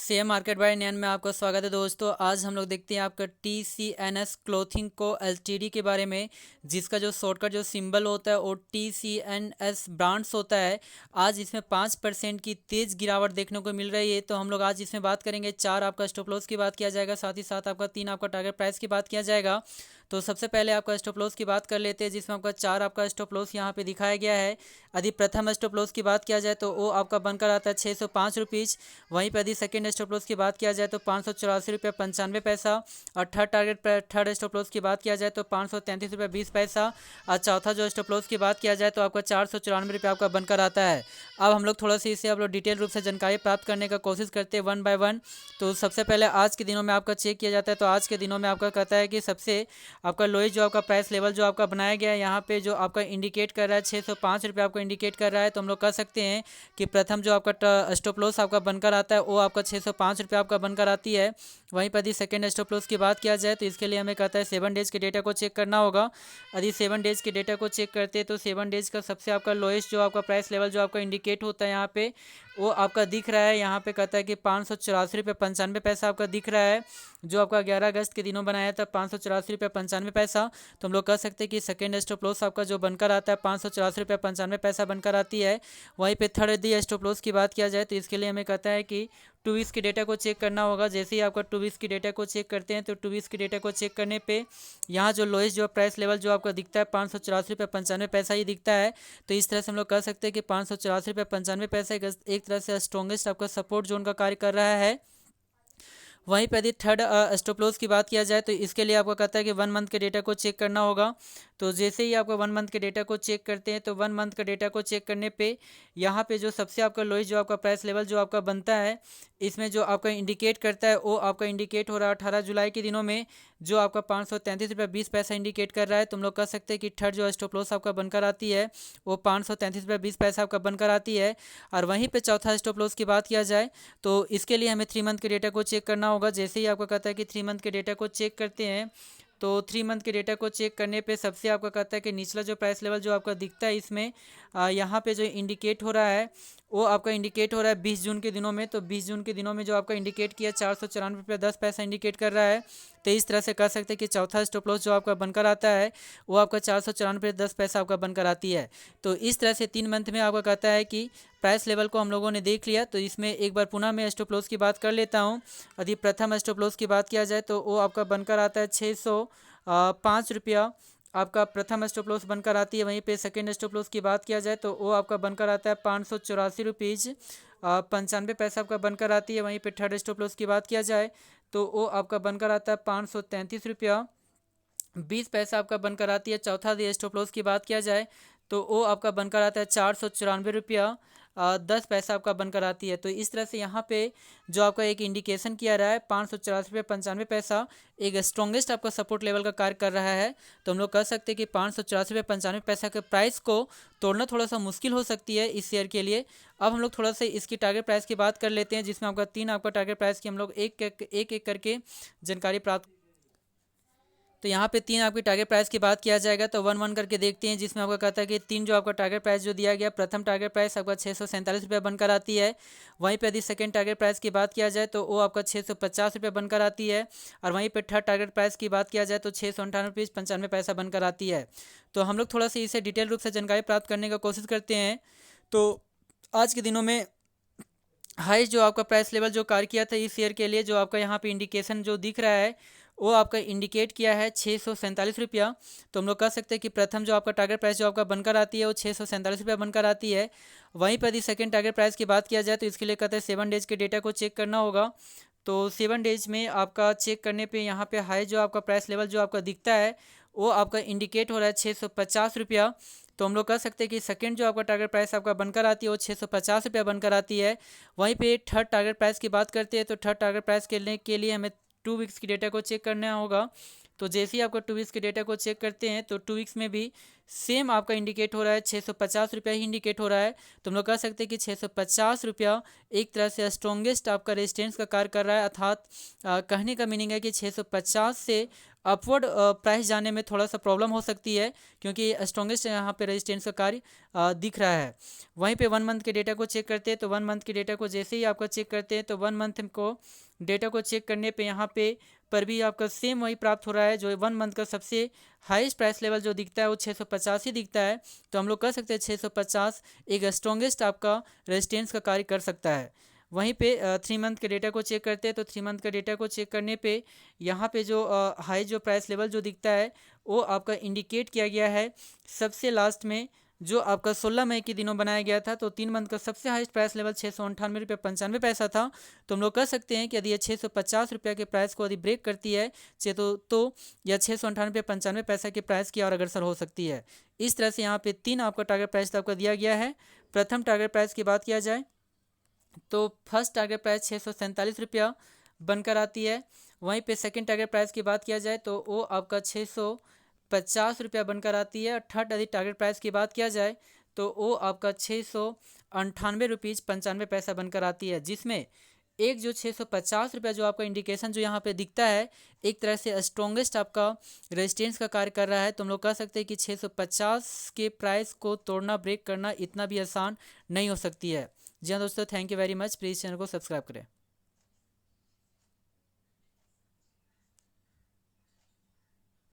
Share market bye नैन में आपका स्वागत है दोस्तों। आज हम लोग देखते हैं आपका TCNS क्लोथिंग को एलटीडी के बारे में, जिसका जो शॉर्टकट जो सिंबल होता है वो TCNS ब्रांड्स होता है। आज इसमें 5% की तेज़ गिरावट देखने को मिल रही है। तो हम लोग आज इसमें बात करेंगे। 4 आपका स्टॉप लॉस की बात किया जाएगा, साथ ही साथ आपका 3 आपका टारगेट प्राइस की बात किया जाएगा। तो सबसे पहले आपका स्टॉप लॉस की बात कर लेते हैं, जिसमें आपका 4 आपका स्टॉप लॉस यहाँ पे दिखाया गया है। यदि प्रथम स्टॉप लॉस की बात किया जाए तो वो आपका बनकर आता है 605 रुपीज़। वहीं पर यदि सेकेंड स्टॉप लॉस की बात किया जाए तो 584 रुपये 95 पैसा। और थर्ड स्टॉप लॉस की बात किया जाए तो 533 रुपये 20 पैसा। और चौथा जो स्टॉप लॉस की बात किया जाए तो आपका 494 रुपये आपका बनकर आता है। अब हम लोग थोड़ा सा इसे आप लोग डिटेल रूप से जानकारी प्राप्त करने का कोशिश करते हैं वन बाय वन। तो सबसे पहले आज के दिनों में आपका चेक किया जाता है। तो आज के दिनों में आपका कहता है कि सबसे आपका लोएस्ट जो आपका प्राइस लेवल जो आपका बनाया गया है, यहाँ पे जो आपका इंडिकेट कर रहा है 605 रुपये आपको इंडिकेट कर रहा है। तो हम लोग कह सकते हैं कि प्रथम जो आपका स्टॉप लॉस आपका बनकर आता है वो आपका 605 रुपये आपका बनकर आती है। वहीं पर यदि सेकेंड स्टॉप लॉस की बात किया जाए तो इसके लिए हमें कहता है 7 डेज़ के डेटा को चेक करना होगा। यदि 7 डेज़ के डेटा को चेक करते हैं तो 7 डेज़ का सबसे आपका लोएस्ट जो आपका प्राइस लेवल जो आपका इंडिकेट होता है यहाँ पे वो आपका दिख रहा है। यहाँ पे कहता है कि 584 रुपये 95 पैसा आपका दिख रहा है, जो आपका 11 अगस्त के दिनों बनाया था 584 रुपये 95 पैसा। तो हम लोग कह सकते हैं कि सेकेंड स्टॉप लॉस आपका जो बनकर आता है 584 रुपये 95 पैसा बनकर आती है। वहीं पे थर्ड यदि स्टॉप लॉस की बात किया जाए तो इसके लिए हमें कहता है कि 2 वीक्स के डेटा को चेक करना होगा। जैसे ही आपका 2 वीक्स की डेटा को चेक करते हैं तो 2 वीक्स की डेटा को चेक करने पे यहाँ जो लोएस्ट जो प्राइस लेवल जो आपका दिखता है 584 रुपये 95 पैसा ही दिखता है। तो इस तरह से हम लोग कह सकते हैं कि 584 रुपये 95 पैसा एक तरह से स्ट्रॉन्गेस्ट आपका सपोर्ट जोन का कार्य कर रहा है। वहीं पर यदि थर्ड स्टॉप लॉस की बात किया जाए तो इसके लिए आपको कहता है कि 1 मंथ के डेटा को चेक करना होगा। तो जैसे ही आपका 1 मंथ के डेटा को चेक करते हैं तो 1 मंथ का डेटा को चेक करने पे यहाँ पे जो सबसे आपका लोएस्ट जो आपका प्राइस लेवल जो आपका बनता है, इसमें जो आपका इंडिकेट करता है वो आपका इंडिकेट हो रहा है 18 जुलाई के दिनों में, जो आपका 533 रुपये 20 पैसा इंडिकेट कर रहा है। तो हम लोग कह सकते हैं कि थर्ड जो स्टॉप लॉस आपका बनकर आती है वो 533 रुपये 20 पैसा आपका बनकर आती है। और वहीं पे चौथा स्टॉप लॉस की बात किया जाए तो इसके लिए हमें 3 मंथ के डेटा को चेक करना होगा। जैसे ही आपका कहता है कि 3 मंथ के डेटा को चेक करते हैं तो 3 मंथ के डेटा को चेक करने पे सबसे आपका कहता है कि निचला जो प्राइस लेवल जो आपका दिखता है इसमें यहाँ पे जो इंडिकेट हो रहा है वो आपका इंडिकेट हो रहा है 20 जून के दिनों में। तो 20 जून के दिनों में जो आपका इंडिकेट किया 494 रुपये 10 पैसा इंडिकेट कर रहा है। तो इस तरह से कह सकते हैं कि चौथा स्टॉप लॉस जो आपका बनकर आता है वो आपका 494 रुपये 10 पैसा आपका बनकर आती है। तो इस तरह से 3 मंथ में आपका कहता है कि प्राइस लेवल को हम लोगों ने देख लिया। तो इसमें एक बार पुनः मैं स्टॉप लॉस की बात कर लेता हूँ। यदि प्रथम स्टॉप लॉस की बात किया जाए तो वो आपका बनकर आता है 605 रुपया आपका प्रथम स्टॉप लॉस बनकर आती है। वहीं पे सेकेंड स्टॉप लॉस की बात किया जाए तो वो आपका बनकर आता है 584 रुपीज़ 95 पैसा आपका बनकर आती है। वहीं पे थर्ड स्टॉप लॉस की बात किया जाए तो वो आपका बनकर आता है 533 रुपया 20 पैसा आपका बनकर आती है। चौथा यदि स्टॉप लॉस की बात किया जाए तो वो आपका बनकर आता है 494 रुपया 10 पैसा आपका बनकर आती है। तो इस तरह से यहाँ पे जो आपका एक इंडिकेशन किया रहा है 584 रुपये 95 पैसा एक स्ट्रॉन्गेस्ट आपका सपोर्ट लेवल का कार्य कर रहा है। तो हम लोग कह सकते हैं कि 584 रुपये 95 पैसा के प्राइस को तोड़ना थोड़ा सा मुश्किल हो सकती है इस शेयर के लिए। अब हम लोग थोड़ा सा इसकी टारगेट प्राइस की बात कर लेते हैं, जिसमें आपका 3 आपका टारगेट प्राइस की हम लोग एक करके जानकारी प्राप्त। तो यहाँ पे 3 आपकी टारगेट प्राइस की बात किया जाएगा तो 1 1 करके देखते हैं, जिसमें आपका कहता है कि 3 जो आपका टारगेट प्राइस जो दिया गया, प्रथम टारगेट प्राइस आपका 647 रुपये बनकर आती है। वहीं पे यदि सेकंड टारगेट प्राइस की बात किया जाए तो वो आपका 650 रुपये बनकर आती है। और वहीं पे थर्ड टारगेट प्राइस की बात किया जाए तो 658 रुपये 95 पैसा बनकर आती है। तो हम लोग थोड़ा सा इसे डिटेल रूप से जानकारी प्राप्त करने का कोशिश करते हैं। तो आज के दिनों में हाई जो आपका प्राइस लेवल जो कार्य किया था इस शेयर के लिए, जो आपका यहाँ पे इंडिकेशन जो दिख रहा है वो आपका इंडिकेट किया है 647 रुपया। तो हम लोग कह सकते हैं कि प्रथम जो आपका टारगेट प्राइस जो आपका बनकर आती है वो 647 रुपया बनकर आती है। वहीं पर यदि सेकंड टारगेट प्राइस की बात किया जाए तो इसके लिए कहते हैं 7 डेज़ के डेटा को चेक करना होगा। तो 7 डेज़ में आपका चेक करने पे यहाँ पे हाई जो आपका प्राइस लेवल जो आपका दिखता है वो आपका इंडिकेट हो रहा है 650 रुपया। तो हम लोग कह सकते हैं कि सेकंड जो आपका टारगेट प्राइस आपका बनकर आती है वो 650 रुपया बनकर आती है। वहीं पे थर्ड टारगेट प्राइस की बात करते हैं तो थर्ड टारगेट प्राइस के लिए हमें 2 वीक्स की डेटा को चेक करना होगा। तो जैसे ही आपका 2 वीक्स के डेटा को चेक करते हैं तो 2 वीक्स में भी सेम आपका इंडिकेट हो रहा है 650 रुपया ही इंडिकेट हो रहा है। तो हम लोग कह सकते हैं कि 650 रुपया एक तरह से स्ट्रॉन्गेस्ट आपका रेजिस्टेंस का कार्य कर रहा है, अर्थात कहने का मीनिंग है कि 650 से अपवर्ड प्राइस जाने में थोड़ा सा प्रॉब्लम हो सकती है, क्योंकि स्ट्रॉन्गेस्ट यहाँ पे रेजिस्टेंस का कार्य दिख रहा है। वहीं पे 1 मंथ के डेटा को चेक करते हैं तो 1 मंथ के डेटा को जैसे ही आपका चेक करते हैं तो 1 मंथ को डेटा को चेक करने पे यहाँ पे पर भी आपका सेम वही प्राप्त हो रहा है। जो 1 मंथ का सबसे हाईएस्ट प्राइस लेवल जो दिखता है वो 650 ही दिखता है। तो हम लोग कह सकते हैं 650 एक स्ट्रॉन्गेस्ट आपका रेजिस्टेंस का कार्य कर सकता है। वहीं पे 3 मंथ के डेटा को चेक करते हैं तो 3 मंथ के डेटा को चेक करने पे यहाँ पे जो हाई जो प्राइस लेवल जो दिखता है वो आपका इंडिकेट किया गया है सबसे लास्ट में, जो आपका 16 मई के दिनों बनाया गया था। तो 3 मंथ का सबसे हाईएस्ट प्राइस लेवल 698 रुपये 95 पैसा था। तो हम लोग कह सकते हैं कि यदि ये 650 रुपये के प्राइस को यदि ब्रेक करती है तो यह 698 रुपये 95 पैसा के प्राइस की और अग्रसर हो सकती है। इस तरह से यहाँ पे 3 आपका टारगेट प्राइस आपका दिया गया है। प्रथम टारगेट प्राइस की बात किया जाए तो फर्स्ट टारगेट प्राइस 647 रुपया बनकर आती है। वहीं पे सेकंड टारगेट प्राइस की बात किया जाए तो वो आपका 650 रुपया बनकर आती है। और थर्ड यदि टारगेट प्राइस की बात किया जाए तो वो आपका 698 रुपीज़ 95 पैसा बनकर आती है, जिसमें एक जो 650 रुपया जो आपका इंडिकेशन जो यहाँ पे दिखता है एक तरह से स्ट्रॉन्गेस्ट आपका रेजिस्टेंस का कार्य कर रहा है। तो हम लोग कह सकते हैं कि 650 के प्राइस को तोड़ना ब्रेक करना इतना भी आसान नहीं हो सकती है। जी हाँ दोस्तों, thank you very much. Please channel को सब्सक्राइब करें।